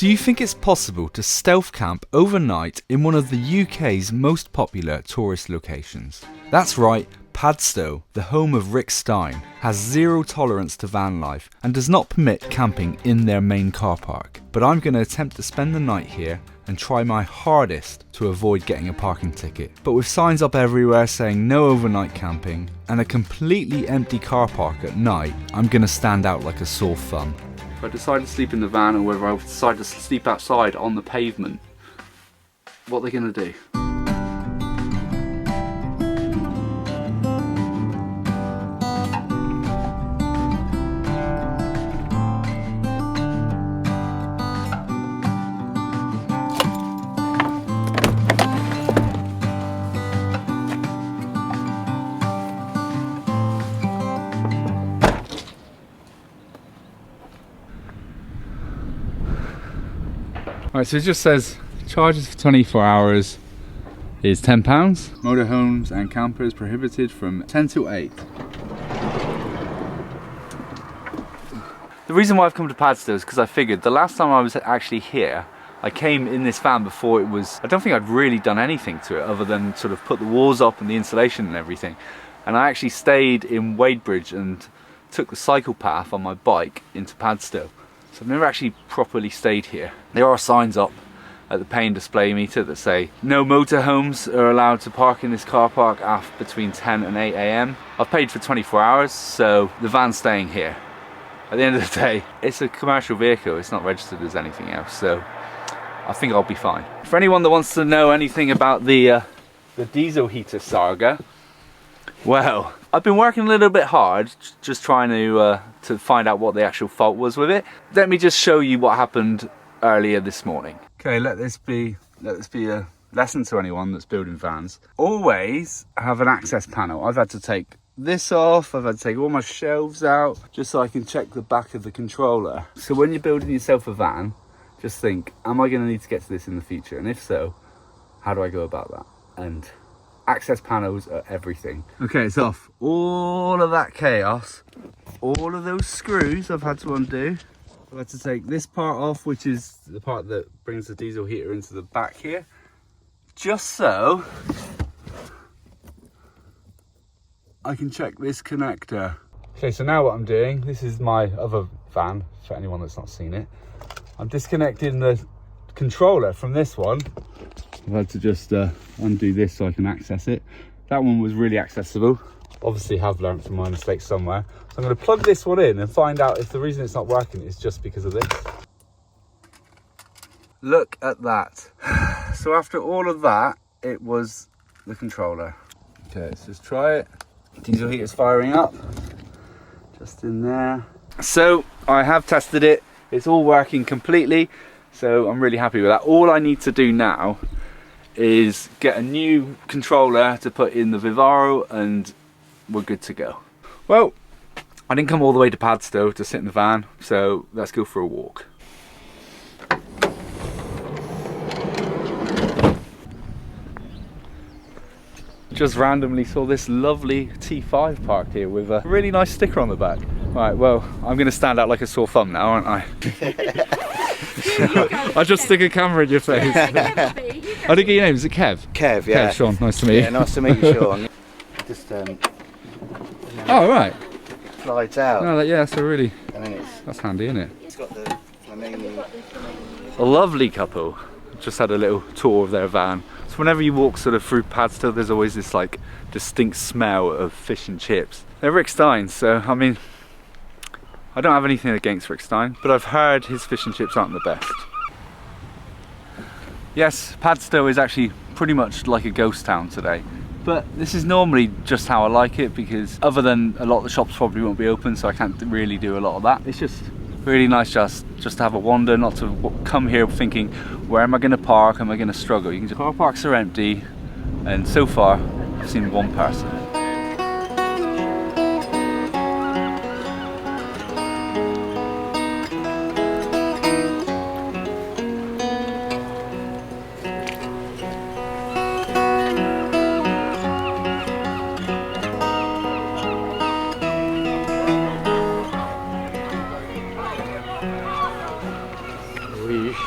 Do you think it's possible to stealth camp overnight in one of the UK's most popular tourist locations? That's right, Padstow, the home of Rick Stein, has zero tolerance to van life and does not permit camping in their main car park. But I'm going to attempt to spend the night here and try my hardest to avoid getting a parking ticket. But with signs up everywhere saying no overnight camping and a completely empty car park at night, I'm going to stand out like a sore thumb. If I decide to sleep in the van or whether I decide to sleep outside on the pavement, what are they going to do? Alright, so it just says charges for 24 hours is £10. Motorhomes and campers prohibited from 10 till 8. The reason why I've come to Padstow is because I figured the last time I was actually here, I came in this van before it was, I don't think I'd really done anything to it other than sort of put the walls up and the insulation and everything. And I actually stayed in Wadebridge and took the cycle path on my bike into Padstow. So I've never actually properly stayed here. There are signs up at the pay and display meter that say no motorhomes are allowed to park in this car park between 10 and 8 AM. I've paid for 24 hours, so the van's staying here. At the end of the day, it's a commercial vehicle, it's not registered as anything else, so I think I'll be fine. For anyone that wants to know anything about the diesel heater saga, well, I've been working a little bit hard, just trying to find out what the actual fault was with it. Let me just show you what happened earlier this morning. Okay, let this be a lesson to anyone that's building vans. Always have an access panel. I've had to take this off, I've had to take all my shelves out, just so I can check the back of the controller. So when you're building yourself a van, just think, am I going to need to get to this in the future? And if so, how do I go about that? And access panels are everything. Okay, it's off. All of that chaos, all of those screws I've had to undo. I've had to take this part off, which is the part that brings the diesel heater into the back here, just so I can check this connector. Okay, so now what I'm doing, this is my other van, for anyone that's not seen it. I'm disconnecting the controller from this one. I've had to just undo this so I can access it. That one was really accessible. Obviously have learnt from my mistakes somewhere. So I'm going to plug this one in and find out if the reason it's not working is just because of this. Look at that. So after all of that, it was the controller. Okay, let's just try it. Diesel heater's firing up. Just in there. So I have tested it. It's all working completely. So I'm really happy with that. All I need to do now is get a new controller to put in the Vivaro and we're good to go. Well, I didn't come all the way to Padstow to sit in the van, so let's go for a walk. Just randomly saw this lovely T5 parked here with a really nice sticker on the back. Right, well, I'm going to stand out like a sore thumb now, aren't I? I just stick a camera in your face. I didn't get your name, is it Kev? Kev, yeah. Kev, Sean, nice to meet you. Yeah, nice to meet you, Sean. Just oh, right. slides out. No, yeah, that's a really, And then that's handy, isn't it? it's got the flamingo. A lovely couple. Just had a little tour of their van. So whenever you walk sort of through Padstow, there's always this like distinct smell of fish and chips. They're Rick Stein, so I mean, I don't have anything against Rick Stein, but I've heard his fish and chips aren't the best. Yes, Padstow is actually pretty much like a ghost town today. But this is normally just how I like it, because other than a lot of the shops probably won't be open, so I can't really do a lot of that. It's just really nice just to have a wander, not to come here thinking, where am I going to park, am I going to struggle? You can just, car parks are empty, and so far I've seen one person.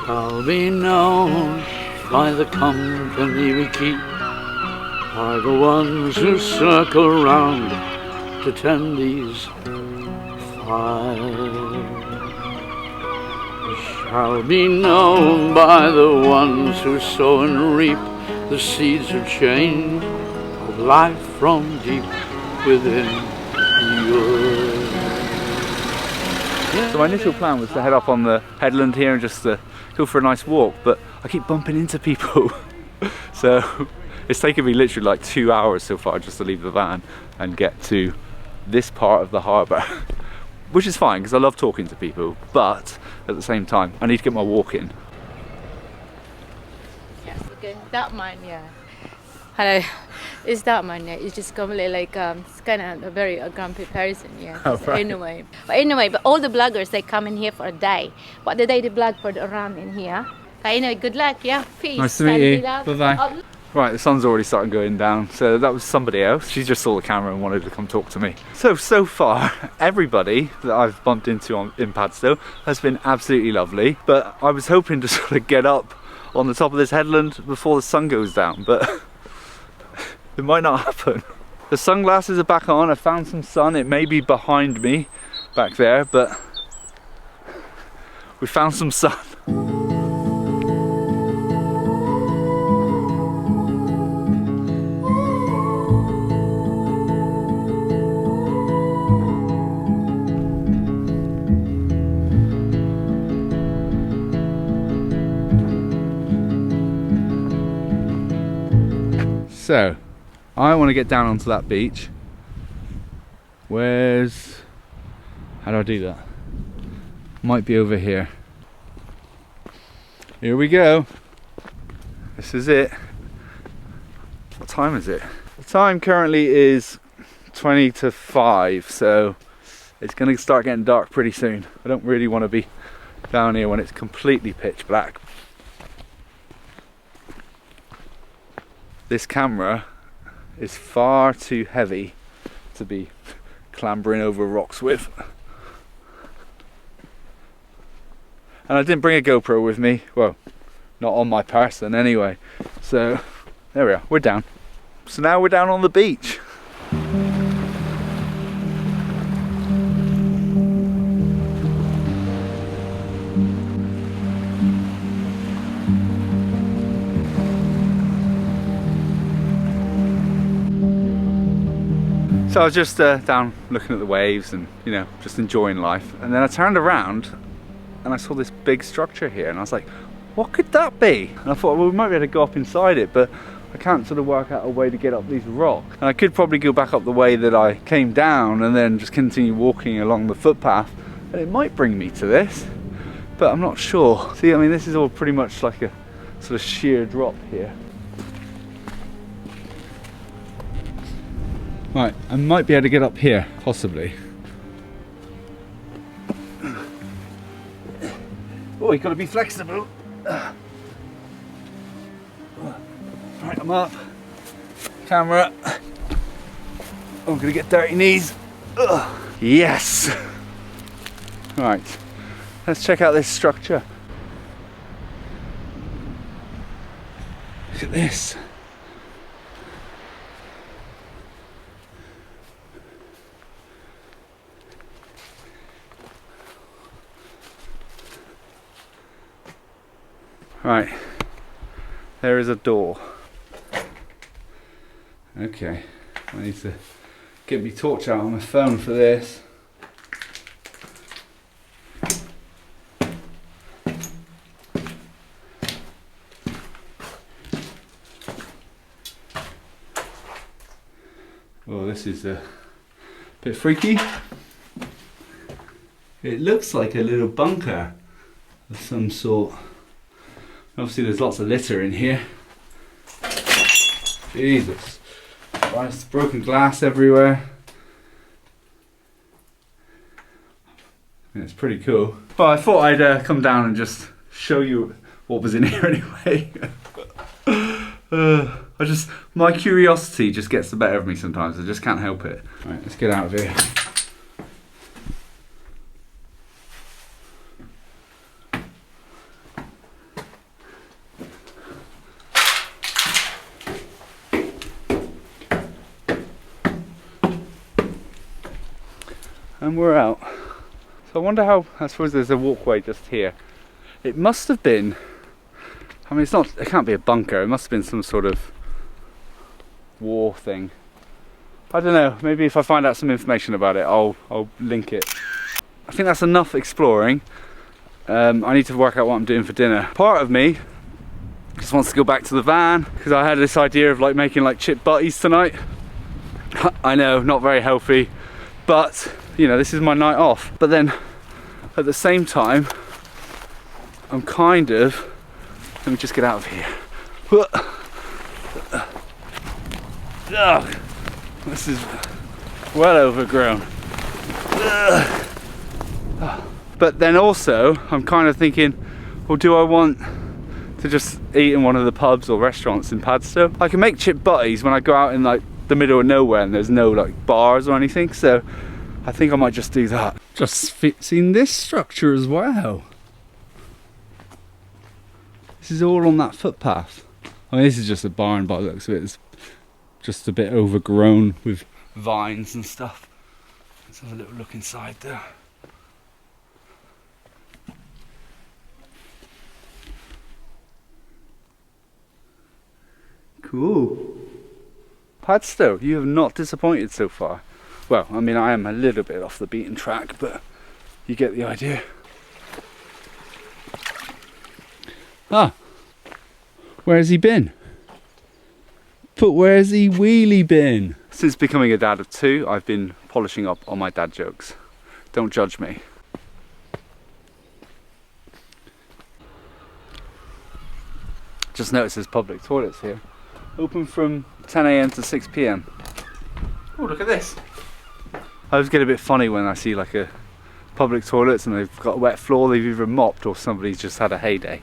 shall be known by the company we keep, by the ones who circle round to tend these fires. Shall be known by the ones who sow and reap the seeds of change, of life from deep within you. So my initial plan was to head up on the headland here and just go for a nice walk, but I keep bumping into people. So it's taken me literally like 2 hours so far just to leave the van and get to this part of the harbour. Which is fine because I love talking to people, but at the same time I need to get my walk in. Yes, okay, that one, yeah. Hello, it's that one, yeah. It's just completely like it's kind of a very grumpy person, yeah. Oh, right. Anyway, but all the bloggers, they come in here for a day. But the day they blog for around in here. Anyway, good luck, yeah. Peace. Nice to meet you. Bye bye. Right, the sun's already starting going down, so that was somebody else. She just saw the camera and wanted to come talk to me. So far, everybody that I've bumped into in Padstow has been absolutely lovely, but I was hoping to sort of get up on the top of this headland before the sun goes down, but it might not happen. The sunglasses are back on, I found some sun. It may be behind me back there, but we found some sun. So, I want to get down onto that beach. How do I do that? Might be over here. Here we go. This is it. What time is it? The time currently is 20 to 5, so it's going to start getting dark pretty soon. I don't really want to be down here when it's completely pitch black. This camera is far too heavy to be clambering over rocks with. And I didn't bring a GoPro with me, well, not on my person anyway. So there we are, we're down. So now we're down on the beach. So I was just down looking at the waves and, you know, just enjoying life. And then I turned around and I saw this big structure here and I was like, what could that be? And I thought, well, we might be able to go up inside it, but I can't sort of work out a way to get up these rocks. And I could probably go back up the way that I came down and then just continue walking along the footpath. And it might bring me to this, but I'm not sure. See, I mean, this is all pretty much like a sort of sheer drop here. Right, I might be able to get up here, possibly. Oh, you've got to be flexible. Right, I'm up. Camera. Oh, I'm gonna get dirty knees. Ugh. Yes! Right, let's check out this structure. Look at this. Right, there is a door. Okay, I need to get my torch out on my phone for this. Oh, this is a bit freaky. It looks like a little bunker of some sort. Obviously there's lots of litter in here. Jesus. Christ, broken glass everywhere. I mean, it's pretty cool. Well, I thought I'd come down and just show you what was in here anyway. My curiosity just gets the better of me sometimes. I just can't help it. Right, let's get out of here. And we're out. So I wonder how, I suppose there's a walkway just here. It must have been, I mean, it can't be a bunker. It must have been some sort of war thing. I don't know, maybe if I find out some information about it, I'll link it. I think that's enough exploring. I need to work out what I'm doing for dinner. Part of me just wants to go back to the van because I had this idea of like making like chip butties tonight. I know, not very healthy, but you know, this is my night off. But then at the same time, I'm kind of, let me just get out of here. Ugh, this is well overgrown. But then also, I'm kind of thinking, well, do I want to just eat in one of the pubs or restaurants in Padstow? I can make chip butties when I go out in like the middle of nowhere and there's no like bars or anything, so I think I might just do that. Just seen this structure as well. This is all on that footpath. I mean, this is just a barn by the looks of it. It's just a bit overgrown with vines and stuff. Let's have a little look inside there. Cool. Padstow, you have not disappointed so far. Well, I mean, I am a little bit off the beaten track, but you get the idea. Ah, where's he been? But where's he wheelie been? Since becoming a dad of 2, I've been polishing up on my dad jokes. Don't judge me. Just noticed there's public toilets here. Open from 10 AM to 6 PM. Oh, look at this. I always get a bit funny when I see like a public toilets and they've got a wet floor, they've either mopped or somebody's just had a heyday.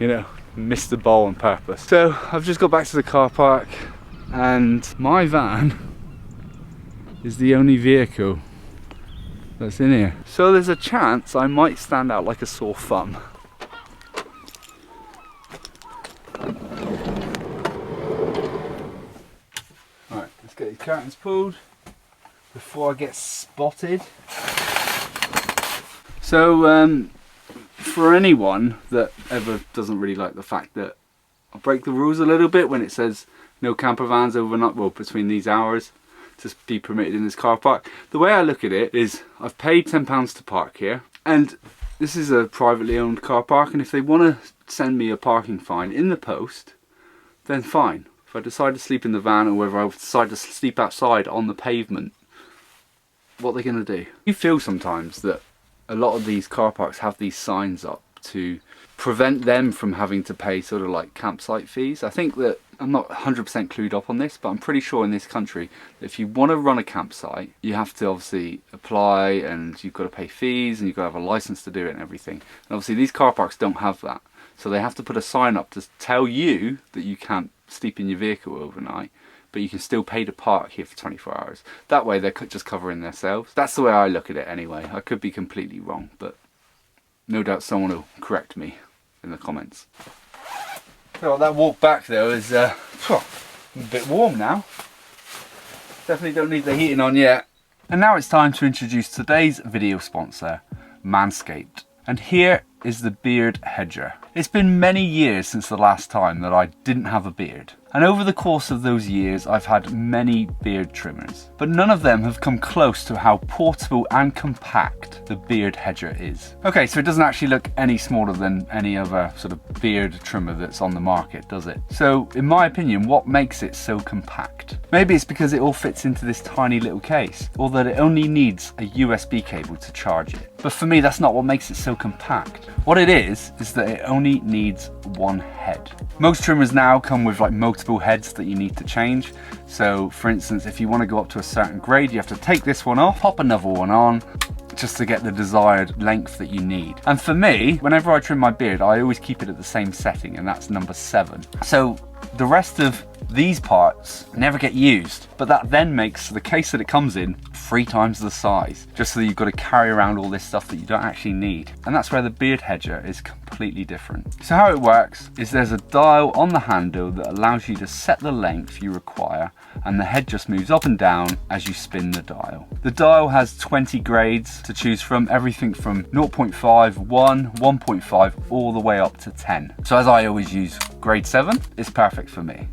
You know, missed the bowl on purpose. So I've just got back to the car park and my van is the only vehicle that's in here. So there's a chance I might stand out like a sore thumb. Alright, let's get these curtains pulled before I get spotted. So for anyone that ever doesn't really like the fact that I break the rules a little bit when it says no camper vans overnight, well, between these hours to be permitted in this car park, the way I look at it is I've paid £10 to park here, and this is a privately owned car park, and if they want to send me a parking fine in the post, then fine. If I decide to sleep in the van or whether I decide to sleep outside on the pavement, what are they going to do? You feel sometimes that a lot of these car parks have these signs up to prevent them from having to pay sort of like campsite fees. I think that, I'm not 100% clued up on this, but I'm pretty sure in this country that if you want to run a campsite, you have to obviously apply and you've got to pay fees and you've got to have a license to do it and everything. And obviously these car parks don't have that. So they have to put a sign up to tell you that you can't sleep in your vehicle overnight, but you can still pay to park here for 24 hours. That way they're just covering themselves. That's the way I look at it anyway. I could be completely wrong, but no doubt someone will correct me in the comments. So that walk back though is a bit warm now. Definitely don't need the heating on yet. And now it's time to introduce today's video sponsor, Manscaped. And here is the beard hedger. It's been many years since the last time that I didn't have a beard. And over the course of those years, I've had many beard trimmers, but none of them have come close to how portable and compact the beard hedger is. Okay, so it doesn't actually look any smaller than any other sort of beard trimmer that's on the market, does it? So, in my opinion, what makes it so compact? Maybe it's because it all fits into this tiny little case, or that it only needs a USB cable to charge it. But for me, that's not what makes it so compact. What it is that it only needs one head. Most trimmers now come with like multiple heads that you need to change. So for instance, if you want to go up to a certain grade, you have to take this one off, pop another one on, just to get the desired length that you need. And for me, whenever I trim my beard, I always keep it at the same setting, and that's number 7. So the rest of These parts never get used, but that then makes the case that it comes in 3 times the size, just so that you've got to carry around all this stuff that you don't actually need. And that's where the beard hedger is completely different. So how it works is there's a dial on the handle that allows you to set the length you require, and the head just moves up and down as you spin the dial. The dial has 20 grades to choose from, everything from 0.5, 1, 1.5, all the way up to 10. So as I always use grade 7, it's perfect for me.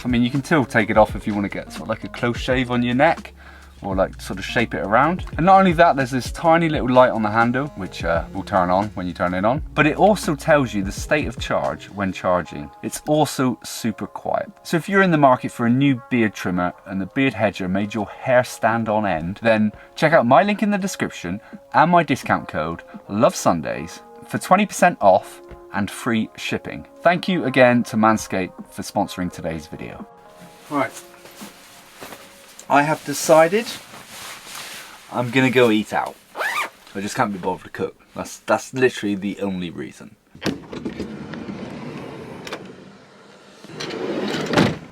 I mean, you can still take it off if you want to get sort of like a close shave on your neck, or like sort of shape it around. And not only that, there's this tiny little light on the handle, which will turn on when you turn it on, but it also tells you the state of charge when charging. It's also super quiet. So if you're in the market for a new beard trimmer and the beard hedger made your hair stand on end, then check out my link in the description and my discount code lovesundays for 20% off and free shipping. Thank you again to Manscaped for sponsoring today's video. Right, I have decided I'm gonna go eat out. I just can't be bothered to cook. That's literally the only reason.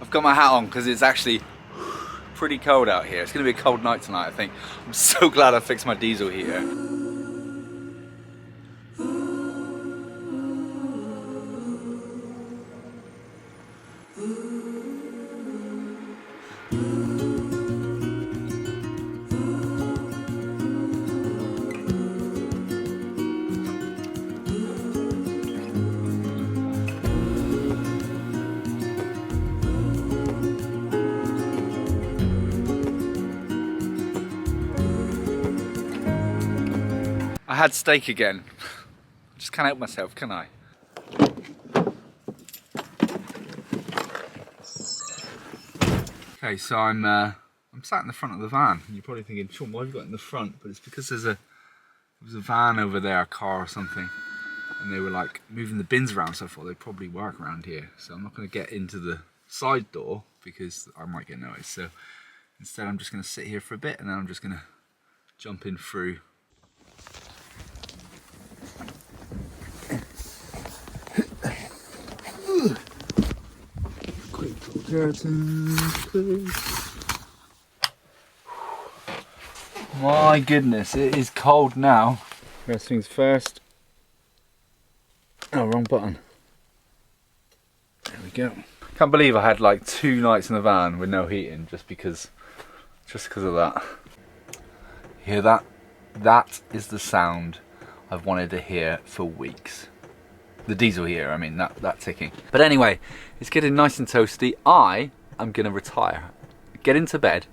I've got my hat on because it's actually pretty cold out here. It's gonna be a cold night tonight, I think. I'm so glad I fixed my diesel heater. I had steak again. Just can't help myself, can I? Okay, so I'm sat in the front of the van. You're probably thinking, Sean, why have you got in the front? But it's because there was a van over there, a car or something, and they were like moving the bins around, so I thought they'd probably work around here. So I'm not going to get into the side door because I might get noticed. So instead I'm just going to sit here for a bit, and then I'm just going to jump in through. My goodness, it is cold now. First things first. Oh, wrong button. There we go. Can't believe I had like 2 nights in the van with no heating just because of that. Hear that? That is the sound I've wanted to hear for weeks. The diesel here, I mean, that ticking. But anyway, it's getting nice and toasty. I am gonna retire, get into bed,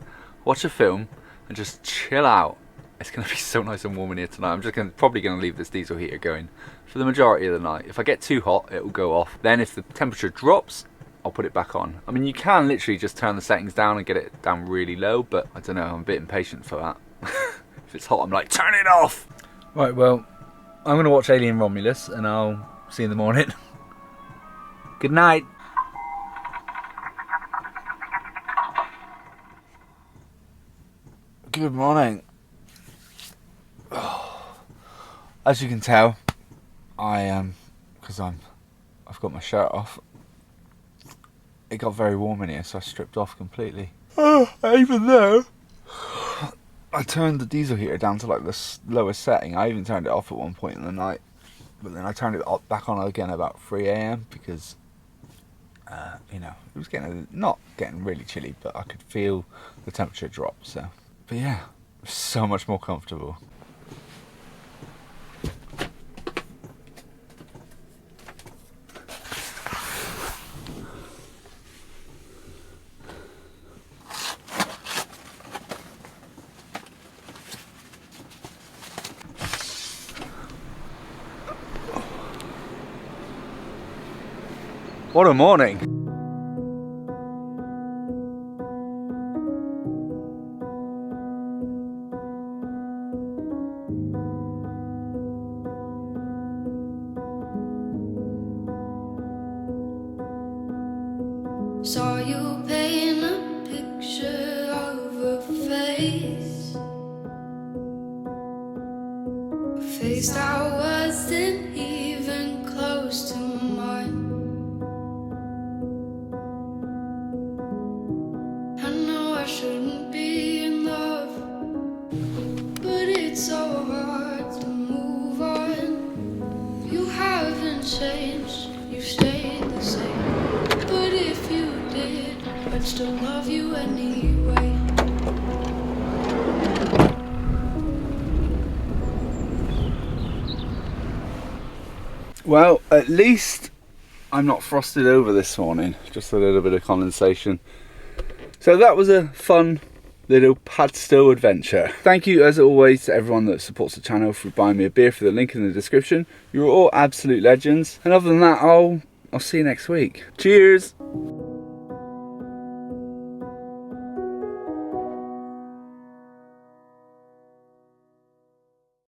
watch a film, and just chill out. It's gonna be so nice and warm in here tonight. I'm just probably gonna leave this diesel heater going for the majority of the night. If I get too hot, it will go off. Then if the temperature drops, I'll put it back on. I mean, you can literally just turn the settings down and get it down really low, but I don't know, I'm a bit impatient for that. If it's hot, I'm like, turn it off! Right, well, I'm gonna watch Alien Romulus, and I'll see you in the morning. Good night. Good morning. As you can tell, I am, because I've got my shirt off. It got very warm in here, so I stripped off completely. Even though I turned the diesel heater down to like the lowest setting. I even turned it off at one point in the night, but then I turned it back on again about 3 AM because you know, it was not getting really chilly, but I could feel the temperature drop. So, but yeah, so much more comfortable. What a morning! Saw you paint a picture of a face that wasn't even close to mine. changed, you stayed the same. But if you did, I'd still love you anyway. Well, at least I'm not frosted over this morning, just a little bit of condensation. So that was a fun little Padstow adventure. Thank you as always to everyone that supports the channel for buying me a beer for the link in the description. You're all absolute legends. And other than that, I'll see you next week. Cheers!